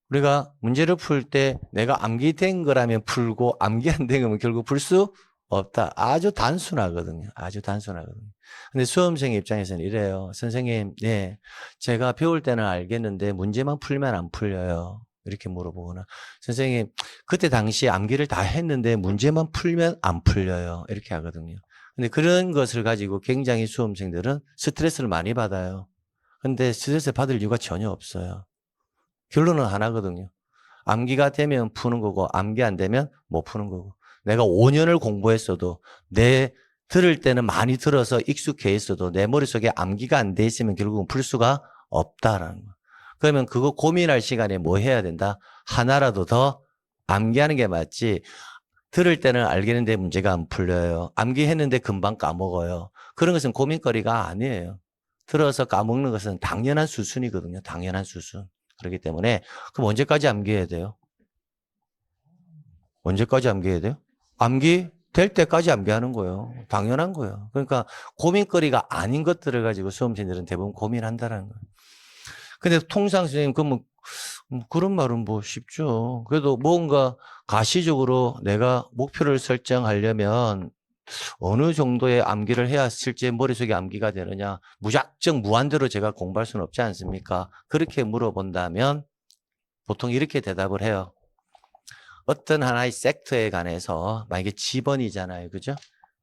우리가 문제를 풀 때 내가 암기된 거라면 풀고 암기 안 된 거면 결국 풀 수 없다. 아주 단순하거든요. 아주 단순하거든요. 근데 수험생 입장에서는 이래요. 선생님, 네, 제가 배울 때는 알겠는데 문제만 풀면 안 풀려요. 이렇게 물어보거나, 선생님, 그때 당시 암기를 다 했는데 문제만 풀면 안 풀려요. 이렇게 하거든요. 근데 그런 것을 가지고 굉장히 수험생들은 스트레스를 많이 받아요. 근데 스트레스 받을 이유가 전혀 없어요. 결론은 하나거든요. 암기가 되면 푸는 거고 암기 안 되면 못 푸는 거고. 내가 5년을 공부했어도 내 들을 때는 많이 들어서 익숙해 있어도 내 머릿속에 암기가 안 돼 있으면 결국은 풀 수가 없다라는 거. 그러면 그거 고민할 시간에 뭐 해야 된다? 하나라도 더 암기하는 게 맞지. 들을 때는 알겠는데 문제가 안 풀려요. 암기했는데 금방 까먹어요. 그런 것은 고민거리가 아니에요. 들어서 까먹는 것은 당연한 수순이거든요. 당연한 수순. 그렇기 때문에 그럼 언제까지 암기해야 돼요? 언제까지 암기해야 돼요? 암기 될 때까지 암기하는 거예요. 당연한 거예요. 그러니까 고민거리가 아닌 것들을 가지고 수험생들은 대부분 고민한다는 거예요. 근데 통상 선생님 그러면 그런 말은 뭐 쉽죠. 그래도 뭔가 가시적으로 내가 목표를 설정하려면 어느 정도의 암기를 해야 실제 머릿속에 암기가 되느냐. 무작정 무한대로 제가 공부할 수는 없지 않습니까? 그렇게 물어본다면 보통 이렇게 대답을 해요. 어떤 하나의 섹터에 관해서 만약에 지번이잖아요. 그죠?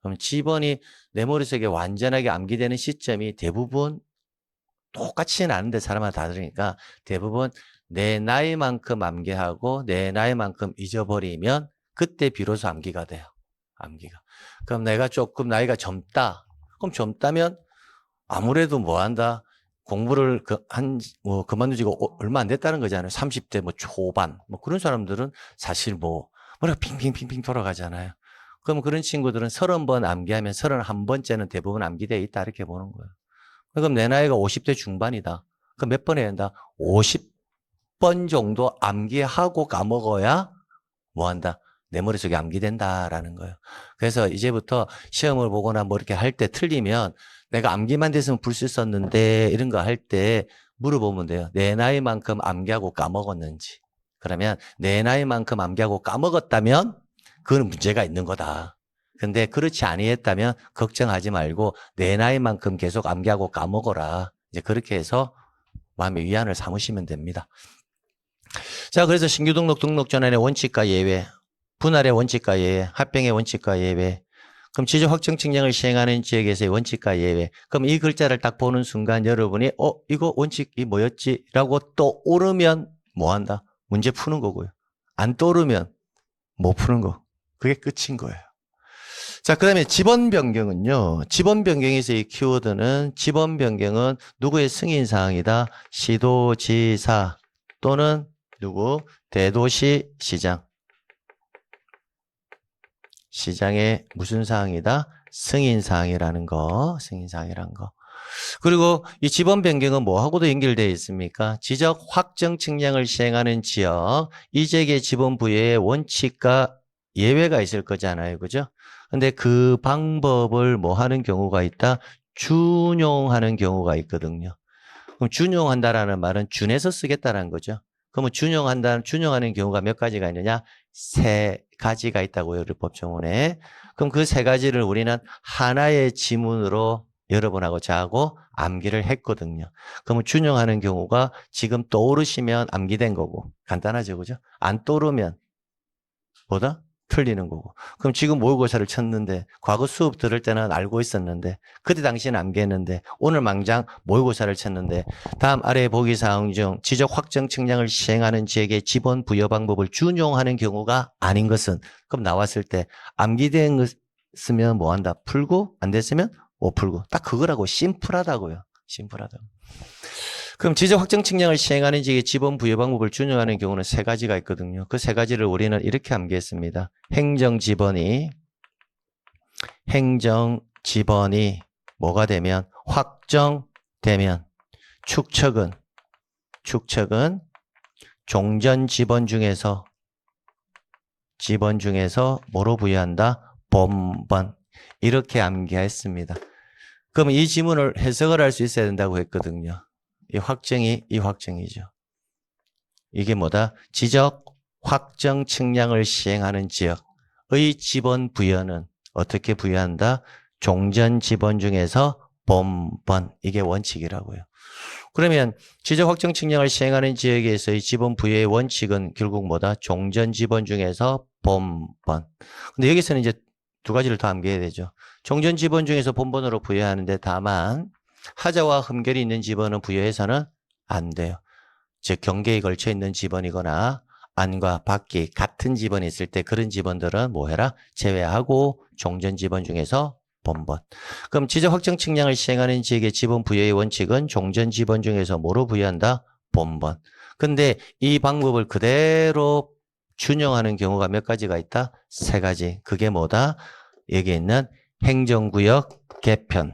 그럼 지번이 내 머릿속에 완전하게 암기되는 시점이 대부분 똑같이는 않은데 사람마다 다르니까 대부분 내 나이만큼 암기하고 내 나이만큼 잊어버리면 그때 비로소 암기가 돼요. 암기가. 그럼 내가 조금 나이가 젊다. 그럼 젊다면 아무래도 뭐 한다? 공부를 그만두지고 얼마 안 됐다는 거잖아요. 30대 뭐 초반. 뭐 그런 사람들은 사실 머리가 핑핑핑핑 돌아가잖아요. 그럼 그런 친구들은 30번 암기하면 31번째는 대부분 암기되어 있다. 이렇게 보는 거예요. 그럼 내 나이가 50대 중반이다. 그럼 몇 번 해야 한다? 50번 정도 암기하고 까먹어야 뭐 한다? 내 머릿속에 암기된다라는 거예요. 그래서 이제부터 시험을 보거나 뭐 이렇게 할 때 틀리면 내가 암기만 됐으면 풀 수 있었는데 이런 거 할 때 물어보면 돼요. 내 나이만큼 암기하고 까먹었는지. 그러면 내 나이만큼 암기하고 까먹었다면 그건 문제가 있는 거다. 근데 그렇지 아니했다면 걱정하지 말고 내 나이만큼 계속 암기하고 까먹어라. 이제 그렇게 해서 마음의 위안을 삼으시면 됩니다. 자, 그래서 신규 등록 전환의 원칙과 예외, 분할의 원칙과 예외, 합병의 원칙과 예외. 그럼 지적 확정 측량을 시행하는 지역에서의 원칙과 예외. 그럼 이 글자를 딱 보는 순간 여러분이 이거 원칙이 뭐였지? 라고 떠오르면 뭐 한다? 문제 푸는 거고요. 안 떠오르면 못 푸는 거. 그게 끝인 거예요. 자, 그 다음에 지번 변경은요. 지번 변경에서의 키워드는 지번 변경은 누구의 승인사항이다? 시도지사 또는 누구? 대도시시장. 시장의 무슨 사항이다? 승인사항이라는 거. 승인사항이라는 거. 그리고 이 지번 변경은 뭐하고도 연결되어 있습니까? 지적 확정 측량을 시행하는 지역, 이 지역의 지번 부여의 원칙과 예외가 있을 거잖아요. 그죠? 근데 그 방법을 뭐 하는 경우가 있다? 준용하는 경우가 있거든요. 그럼 준용한다라는 말은 준해서 쓰겠다는 거죠. 그러면 준용하는 경우가 몇 가지가 있느냐? 3가지가 있다고요. 우리 법조문에. 그럼 그 3가지를 우리는 하나의 지문으로 여러분하고 저하고 암기를 했거든요. 그러면 준용하는 경우가 지금 떠오르시면 암기된 거고 간단하죠. 그죠? 안 떠오르면 뭐다? 틀리는 거고. 그럼 지금 모의고사를 쳤는데 과거 수업 들을 때는 알고 있었는데 그때 당시는 암기했는데 오늘 망장 모의고사를 쳤는데 다음 아래 보기 사항 중 지적 확정 측량을 시행하는 지역의 지번 부여 방법을 준용하는 경우가 아닌 것은 그럼 나왔을 때 암기된 것 쓰면 뭐 한다? 풀고 안 됐으면 못 풀고 딱 그거라고 심플하다고요. 심플하다고. 그럼 지적 확정 측량을 시행하는 지역의 지번 부여 방법을 준용하는 경우는 세 가지가 있거든요. 그 세 가지를 우리는 이렇게 암기했습니다. 행정지번이 뭐가 되면 확정되면 축척은 종전지번 중에서 뭐로 부여한다? 본번. 이렇게 암기했습니다. 그럼 이 지문을 해석을 할 수 있어야 된다고 했거든요. 이 확정이죠. 이게 뭐다? 지적 확정 측량을 시행하는 지역의 지번 부여는 어떻게 부여한다? 종전 지번 중에서 본번. 이게 원칙이라고요. 그러면 지적 확정 측량을 시행하는 지역에서의 지번 부여의 원칙은 결국 뭐다? 종전 지번 중에서 본번. 근데 여기서는 이제 두 가지를 더 암기해야 되죠. 종전 지번 중에서 본번으로 부여하는데 다만 하자와 흠결이 있는 지번은 부여해서는 안 돼요. 즉 경계에 걸쳐 있는 지번이거나 안과 밖이 같은 지번이 있을 때 그런 지번들은 뭐 해라? 제외하고 종전 지번 중에서 본번. 그럼 지적 확정 측량을 시행하는 지역의 지번 부여의 원칙은 종전 지번 중에서 뭐로 부여한다? 본번. 근데 이 방법을 그대로 준용하는 경우가 몇 가지가 있다? 세 가지. 그게 뭐다? 여기 있는 행정구역 개편,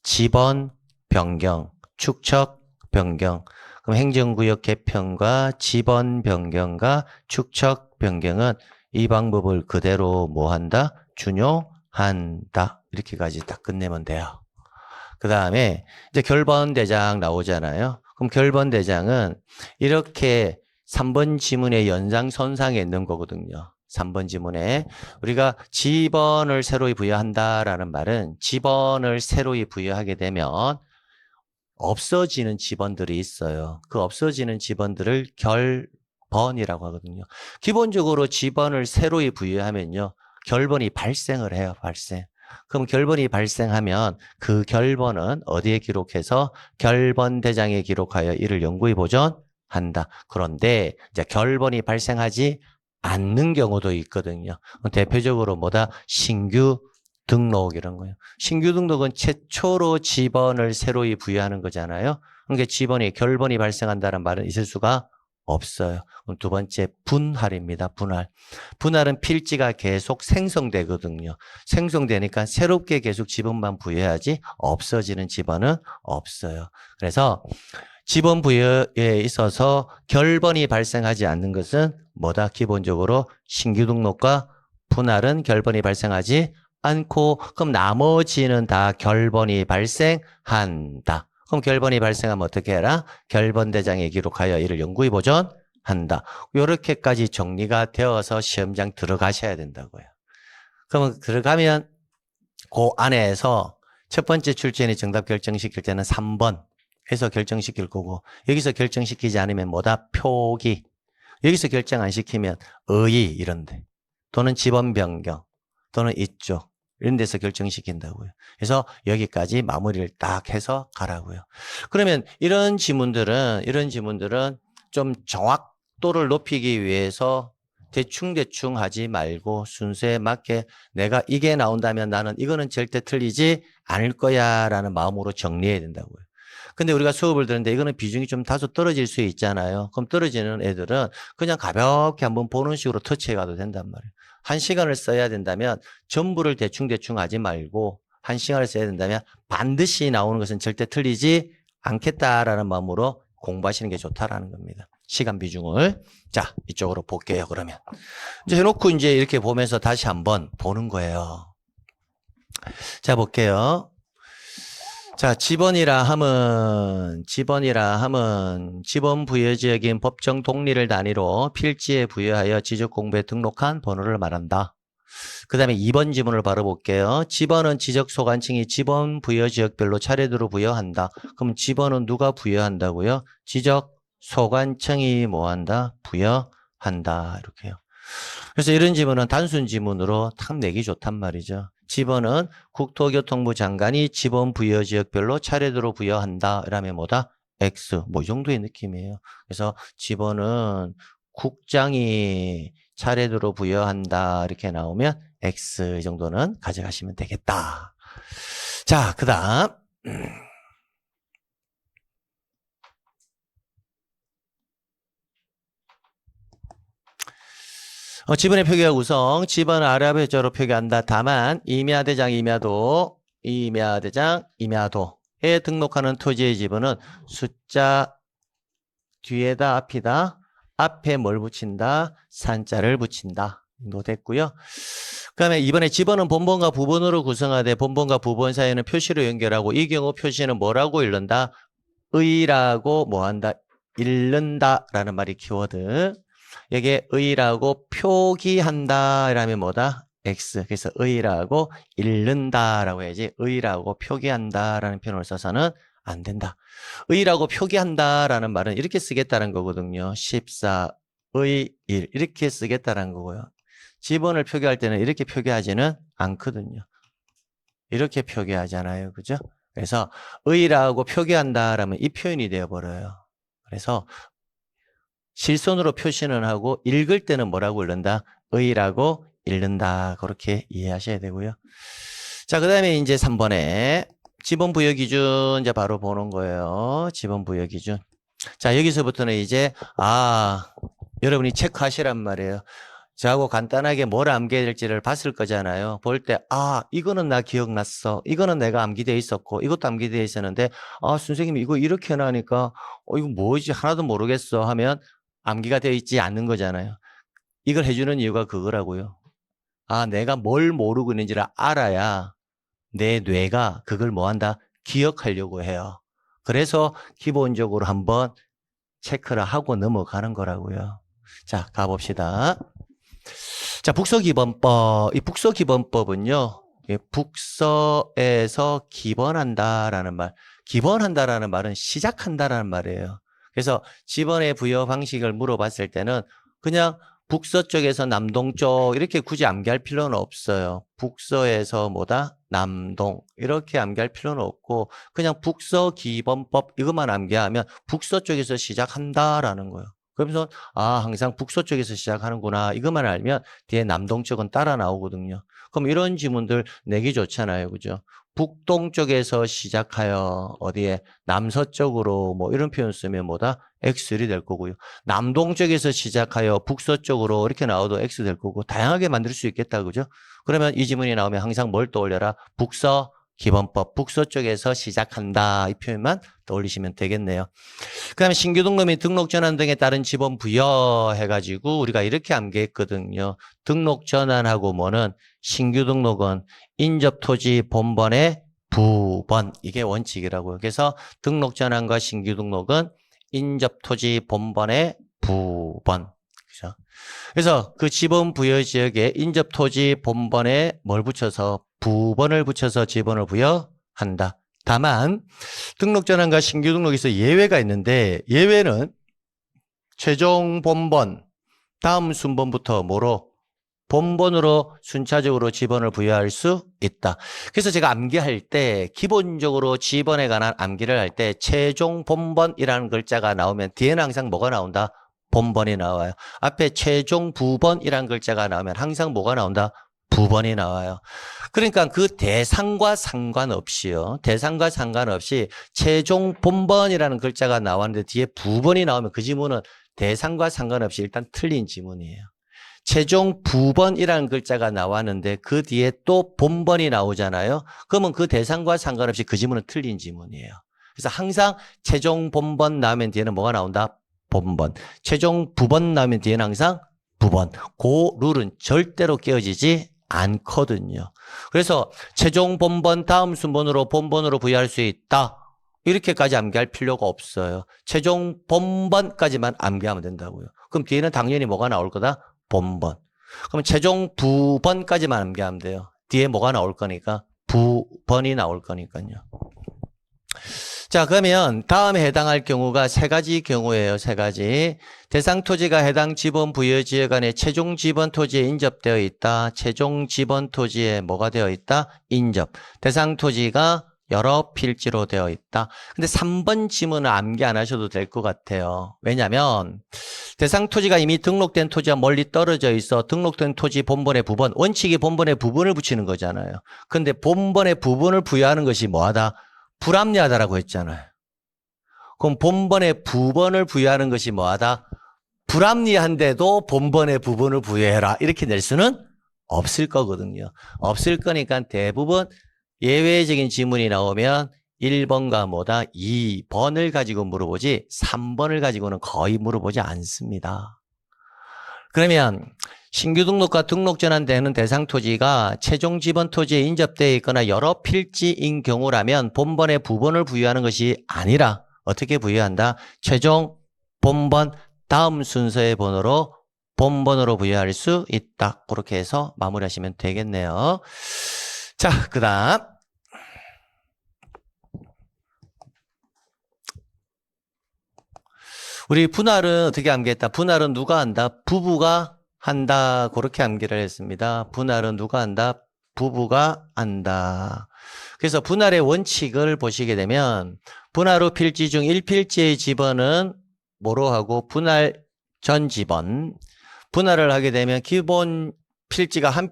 지번 변경, 축척 변경. 그럼 행정구역 개편과 지번 변경과 축척 변경은 이 방법을 그대로 뭐 한다? 준용한다. 이렇게까지 딱 끝내면 돼요. 그 다음에 이제 결번대장 나오잖아요. 그럼 결번대장은 이렇게 3번 지문의 연장선상에 있는 거거든요. 3번 지문에 우리가 지번을 새로이 부여한다라는 말은 지번을 새로이 부여하게 되면 없어지는 지번들이 있어요. 그 없어지는 지번들을 결번이라고 하거든요. 기본적으로 지번을 새로이 부여하면요. 결번이 발생을 해요. 발생. 그럼 결번이 발생하면 그 결번은 어디에 기록해서 결번대장에 기록하여 이를 영구히 보존한다. 그런데 이제 결번이 발생하지 않는 경우도 있거든요. 대표적으로 뭐다? 신규 등록 이런 거예요. 신규 등록은 최초로 지번을 새로이 부여하는 거잖아요. 그러니까 지번이 결번이 발생한다는 말은 있을 수가 없어요. 그럼 두 번째 분할입니다. 분할은 필지가 계속 생성되거든요. 생성되니까 새롭게 계속 지번만 부여해야지 없어지는 지번은 없어요. 그래서 지번 부여에 있어서 결번이 발생하지 않는 것은 뭐다? 기본적으로 신규 등록과 분할은 결번이 발생하지 않고 그럼 나머지는 다 결번이 발생한다. 그럼 결번이 발생하면 어떻게 해라? 결번대장에 기록하여 이를 영구히 보존한다. 이렇게까지 정리가 되어서 시험장 들어가셔야 된다고요. 그러면 들어가면 그 안에서 첫 번째 출제인이 정답 결정시킬 때는 3번 해서 결정시킬 거고 여기서 결정시키지 않으면 뭐다? 표기. 여기서 결정 안 시키면 의의 이런데 또는 지번 변경 또는 이쪽 이런 데서 결정시킨다고요. 그래서 여기까지 마무리를 딱 해서 가라고요. 그러면 이런 지문들은 좀 정확도를 높이기 위해서 대충 하지 말고 순서에 맞게 내가 이게 나온다면 나는 이거는 절대 틀리지 않을 거야 라는 마음으로 정리해야 된다고요. 근데 우리가 수업을 듣는데 이거는 비중이 좀 다소 떨어질 수 있잖아요. 그럼 떨어지는 애들은 그냥 가볍게 한번 보는 식으로 터치해 가도 된단 말이에요. 1시간을 써야 된다면 전부를 대충 하지 말고 1시간을 써야 된다면 반드시 나오는 것은 절대 틀리지 않겠다라는 마음으로 공부하시는 게 좋다라는 겁니다. 시간 비중을. 자, 이쪽으로 볼게요, 그러면. 이제 해놓고 이제 이렇게 보면서 다시 한번 보는 거예요. 자, 볼게요. 자, 지번이라 함은 지번 부여 지역인 법정 독리를 단위로 필지에 부여하여 지적 공부에 등록한 번호를 말한다. 그 다음에 2번 지문을 바로 볼게요. 지번은 지적 소관청이 지번 부여 지역별로 차례대로 부여한다. 그럼 지번은 누가 부여한다고요? 지적 소관청이 뭐한다? 부여한다. 한다. 이렇게요. 그래서 이런 지문은 단순 지문으로 탁 내기 좋단 말이죠. 지번은 국토교통부 장관이 지번 부여 지역별로 차례대로 부여한다. 이라면 뭐다? X. 뭐 이 정도의 느낌이에요. 그래서 지번은 국장이 차례대로 부여한다. 이렇게 나오면 X 이 정도는 가져가시면 되겠다. 자, 그 다음. 지번의 표기와 구성, 지번을 아랍어자로 표기한다. 다만 임야대장, 임야도에 등록하는 토지의 지번은 숫자 뒤에다 앞이다. 앞에 뭘 붙인다? 산자를 붙인다. 정도 됐고요. 그 다음에 이번에 지번은 본번과 부번으로 구성하되 본번과 부번 사이에는 표시로 연결하고 이 경우 표시는 뭐라고 읽는다? 의라고 뭐한다? 읽는다라는 말이 키워드. 여기에 의라고 표기한다 이라면 뭐다? X. 그래서 의라고 읽는다라고 해야지 의라고 표기한다라는 표현을 써서는 안 된다. 의라고 표기한다라는 말은 이렇게 쓰겠다는 거거든요. 14의 1 이렇게 쓰겠다는 거고요. 지번을 표기할 때는 이렇게 표기하지는 않거든요. 이렇게 표기하잖아요. 그죠? 그래서 의라고 표기한다라면 이 표현이 되어버려요. 그래서 실손으로 표시는 하고 읽을 때는 뭐라고 읽는다? 의라고 읽는다. 그렇게 이해하셔야 되고요. 자, 그 다음에 이제 3번에 지번 부여 기준 이제 바로 보는 거예요. 지번 부여 기준. 자, 여기서부터는 이제 여러분이 체크하시란 말이에요. 저하고 간단하게 뭘 암기해야 될지를 봤을 거잖아요. 볼 때 이거는 나 기억났어. 이거는 내가 암기되어 있었고 이것도 암기되어 있었는데 선생님이 이거 이렇게 해놔니까 이거 뭐지 하나도 모르겠어 하면 암기가 되어 있지 않는 거잖아요. 이걸 해주는 이유가 그거라고요. 내가 뭘 모르고 있는지를 알아야 내 뇌가 그걸 뭐한다? 기억하려고 해요. 그래서 기본적으로 한번 체크를 하고 넘어가는 거라고요. 자, 가봅시다. 자, 북서기본법. 이 북서기본법은요, 북서에서 기본한다라는 말. 기본한다라는 말은 시작한다라는 말이에요. 그래서 지번의 부여 방식을 물어봤을 때는 그냥 북서쪽에서 남동쪽 이렇게 굳이 암기할 필요는 없어요. 북서에서 뭐다? 남동 이렇게 암기할 필요는 없고 그냥 북서기본법 이것만 암기하면 북서쪽에서 시작한다라는 거예요. 그러면서 항상 북서쪽에서 시작하는구나 이것만 알면 뒤에 남동쪽은 따라 나오거든요. 그럼 이런 지문들 내기 좋잖아요. 그죠? 북동쪽에서 시작하여 어디에 남서쪽으로 뭐 이런 표현 쓰면 뭐다? X를 될 거고요. 남동쪽에서 시작하여 북서쪽으로 이렇게 나와도 X 될 거고 다양하게 만들 수 있겠다. 그죠? 그러면 이 지문이 나오면 항상 뭘 떠올려라? 북서 기본법, 북서쪽에서 시작한다. 이 표현만 떠올리시면 되겠네요. 그 다음에 신규 등록 및 등록 전환 등에 따른 지번 부여해가지고 우리가 이렇게 암기했거든요. 등록 전환하고 뭐는 신규 등록은 인접 토지 본번의 부번 이게 원칙이라고요. 그래서 등록 전환과 신규 등록은 인접 토지 본번의 부번. 그죠? 그래서 그 지번 부여 지역에 인접 토지 본번에 뭘 붙여서 부번을 붙여서 지번을 부여한다. 다만 등록 전환과 신규 등록에서 예외가 있는데 예외는 최종 본번 다음 순번부터 뭐로 본번으로 순차적으로 지번을 부여할 수 있다. 그래서 제가 암기할 때 기본적으로 지번에 관한 암기를 할 때 최종 본번이라는 글자가 나오면 뒤에는 항상 뭐가 나온다? 본번이 나와요. 앞에 최종 부번이라는 글자가 나오면 항상 뭐가 나온다? 부번이 나와요. 그러니까 그 대상과 상관없이요. 대상과 상관없이 최종 본번이라는 글자가 나왔는데 뒤에 부번이 나오면 그 지문은 대상과 상관없이 일단 틀린 지문이에요. 최종 부번이라는 글자가 나왔는데 그 뒤에 또 본번이 나오잖아요. 그러면 그 대상과 상관없이 그 지문은 틀린 지문이에요. 그래서 항상 최종 본번 나오면 뒤에는 뭐가 나온다? 본번. 최종 부번 나오면 뒤에는 항상 부번. 그 룰은 절대로 깨어지지 않거든요. 그래서 최종 본번 다음 순번으로 본번으로 부여할 수 있다. 이렇게까지 암기할 필요가 없어요. 최종 본번까지만 암기하면 된다고요. 그럼 뒤에는 당연히 뭐가 나올 거다? 본번. 그럼 최종 부번까지만 암기하면 돼요. 뒤에 뭐가 나올 거니까? 부번이 나올 거니까요. 자, 그러면 다음에 해당할 경우가 세 가지 경우예요. 세 가지. 대상 토지가 해당 지번 부여 지역 안에 최종 지번 토지에 인접되어 있다. 최종 지번 토지에 뭐가 되어 있다? 인접. 대상 토지가 여러 필지로 되어 있다. 근데 3번 지문은 암기 안 하셔도 될 것 같아요. 왜냐하면 대상 토지가 이미 등록된 토지와 멀리 떨어져 있어 등록된 토지 본번의 부분, 원칙이 본번의 부분을 붙이는 거잖아요. 근데 본번의 부분을 부여하는 것이 뭐하다? 불합리하다라고 했잖아요. 그럼 본번의 부분을 부여하는 것이 뭐하다? 불합리한데도 본번의 부분을 부여해라. 이렇게 낼 수는 없을 거거든요. 없을 거니까 대부분 예외적인 지문이 나오면 1번과 뭐다? 2번을 가지고 물어보지 3번을 가지고는 거의 물어보지 않습니다. 그러면 신규 등록과 등록 전환되는 대상 토지가 최종 지번 토지에 인접되어 있거나 여러 필지인 경우라면 본번의 부분을 부여하는 것이 아니라 어떻게 부여한다? 최종 본번 다음 순서의 번호로 본번으로 부여할 수 있다. 그렇게 해서 마무리하시면 되겠네요. 자, 그 다음 우리 분할은 어떻게 암기했다? 분할은 누가 한다? 부부가 한다. 그렇게 암기를 했습니다. 분할은 누가 한다? 부부가 한다. 그래서 분할의 원칙을 보시게 되면 분할 후 필지 중 1필지의 지번은 뭐로 하고 분할 전 지번. 분할을 하게 되면 기본 필지가 한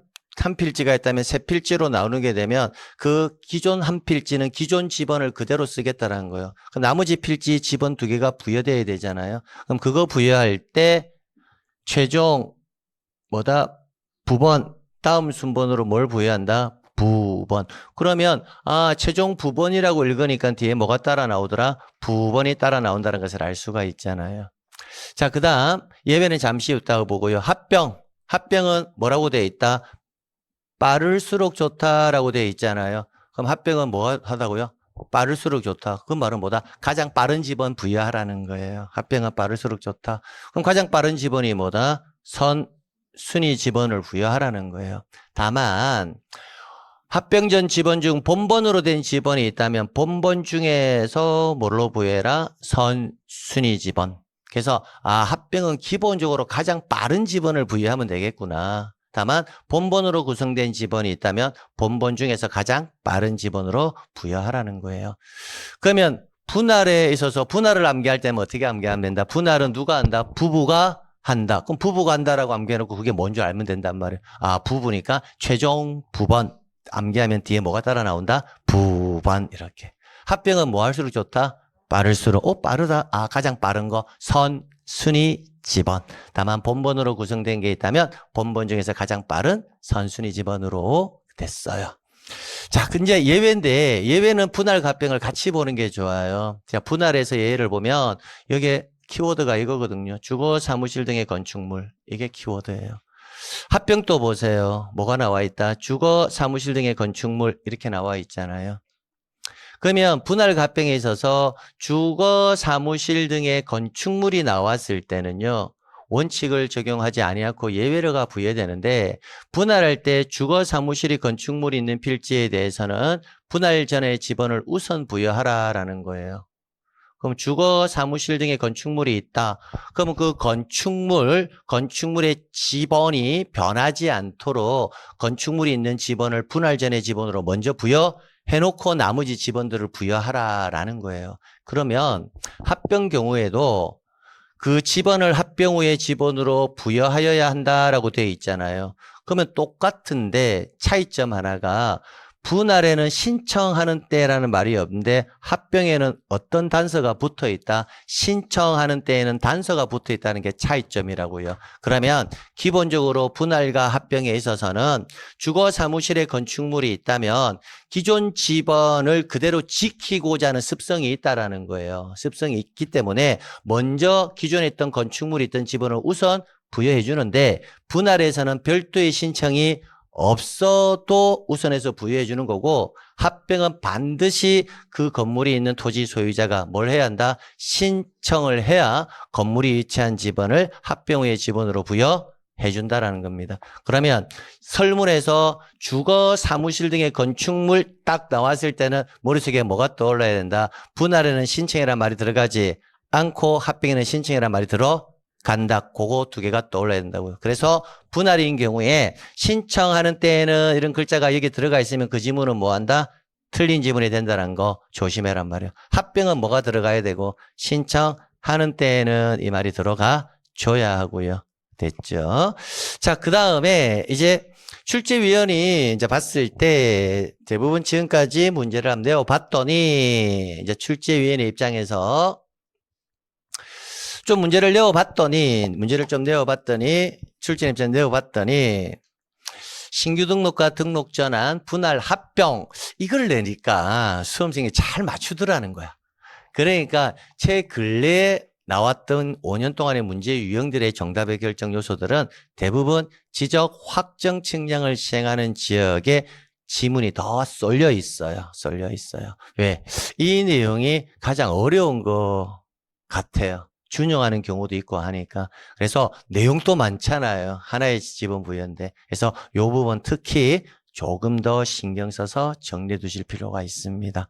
필지가 있다면 세 필지로 나누게 되면 그 기존 한 필지는 기존 지번을 그대로 쓰겠다라는 거예요. 그 나머지 필지 지번 2개가 부여돼야 되잖아요. 그럼 그거 부여할 때 최종 뭐다? 부번 다음 순번으로 뭘 부여한다? 부번. 그러면 최종 부번이라고 읽으니까 뒤에 뭐가 따라 나오더라? 부번이 따라 나온다는 것을 알 수가 있잖아요. 자, 그 다음 예외는 잠시 있다고 보고요. 합병은 뭐라고 되어 있다? 빠를수록 좋다라고 되어 있잖아요. 그럼 합병은 뭐 하다고요? 빠를수록 좋다. 그 말은 뭐다? 가장 빠른 지번 부여하라는 거예요. 합병은 빠를수록 좋다. 그럼 가장 빠른 지번이 뭐다? 순위 지번을 부여하라는 거예요. 다만 합병 전 지번 중 본번으로 된 지번이 있다면 본번 중에서 뭘로 부여해라? 순위 지번. 그래서 합병은 기본적으로 가장 빠른 지번을 부여하면 되겠구나. 다만 본번으로 구성된 지번이 있다면 본번 중에서 가장 빠른 지번으로 부여하라는 거예요. 그러면 분할에 있어서 분할을 암기할 때는 어떻게 암기하면 된다? 분할은 누가 한다? 부부가 한다. 그럼 부부가 한다라고 암기해놓고 그게 뭔지 알면 된단 말이에요. 부부니까 최종 부번 암기하면 뒤에 뭐가 따라 나온다? 부번 이렇게. 합병은 뭐 할수록 좋다? 빠를수록. 빠르다. 가장 빠른 거 순위 지번. 다만 본번으로 구성된 게 있다면 본번 중에서 가장 빠른 선순위 지번으로 됐어요. 자, 근데 예외인데 예외는 분할 합병을 같이 보는 게 좋아요. 자, 분할에서 예를 보면 여기에 키워드가 이거거든요. 주거, 사무실 등의 건축물. 이게 키워드예요. 합병 또 보세요. 뭐가 나와 있다? 주거, 사무실 등의 건축물 이렇게 나와 있잖아요. 그러면 분할 합병에 있어서 주거, 사무실 등의 건축물이 나왔을 때는요. 원칙을 적용하지 아니하고 예외가 부여되는데 분할할 때 주거, 사무실이 건축물이 있는 필지에 대해서는 분할 전에 지번을 우선 부여하라라는 거예요. 그럼 주거, 사무실 등의 건축물이 있다. 그러면 그 건축물의 지번이 변하지 않도록 건축물이 있는 지번을 분할 전의 지번으로 먼저 부여해놓고 나머지 지번들을 부여하라라는 거예요. 그러면 합병 경우에도 그 지번을 합병 후의 지번으로 부여하여야 한다라고 되어 있잖아요. 그러면 똑같은데 차이점 하나가 분할에는 신청하는 때라는 말이 없는데 합병에는 어떤 단서가 붙어 있다? 신청하는 때에는 단서가 붙어 있다는 게 차이점이라고요. 그러면 기본적으로 분할과 합병에 있어서는 주거 사무실의 건축물이 있다면 기존 지번을 그대로 지키고자 하는 습성이 있다라는 거예요. 습성이 있기 때문에 먼저 기존에 있던 건축물이 있던 지번을 우선 부여해 주는데 분할에서는 별도의 신청이 없어도 우선해서 부여해 주는 거고 합병은 반드시 그 건물이 있는 토지 소유자가 뭘 해야 한다? 신청을 해야 건물이 위치한 지번을 합병 후의 지번으로 부여해 해준다라는 겁니다. 그러면 설문에서 주거, 사무실 등의 건축물 딱 나왔을 때는 머릿속에 뭐가 떠올라야 된다? 분할에는 신청이라는 말이 들어가지 않고 합병에는 신청이라는 말이 들어간다. 그거 두 개가 떠올라야 된다고요. 그래서 분할인 경우에 신청하는 때에는 이런 글자가 여기 들어가 있으면 그 지문은 뭐 한다? 틀린 지문이 된다는 거 조심해란 말이에요. 합병은 뭐가 들어가야 되고 신청하는 때에는 이 말이 들어가 줘야 하고요. 됐죠? 자, 그 다음에 이제 출제위원이 이제 봤을 때 대부분 지금까지 문제를 한번 내어봤더니 이제 출제위원의 입장에서 좀 문제를 좀 내어봤더니 출제 입장 내어봤더니 신규 등록과 등록 전환, 분할, 합병 이걸 내니까 수험생이 잘 맞추더라는 거야. 그러니까 최 근래에 나왔던 5년 동안의 문제 유형들의 정답의 결정 요소들은 대부분 지적 확정 측량을 시행하는 지역에 지문이 더 쏠려 있어요. 왜? 이 내용이 가장 어려운 것 같아요. 준용하는 경우도 있고 하니까. 그래서 내용도 많잖아요. 하나의 지분 부여인데. 그래서 이 부분 특히 조금 더 신경 써서 정리해 두실 필요가 있습니다.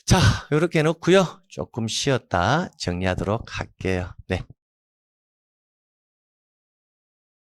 자, 이렇게 놓고요. 조금 쉬었다 정리하도록 할게요. 네.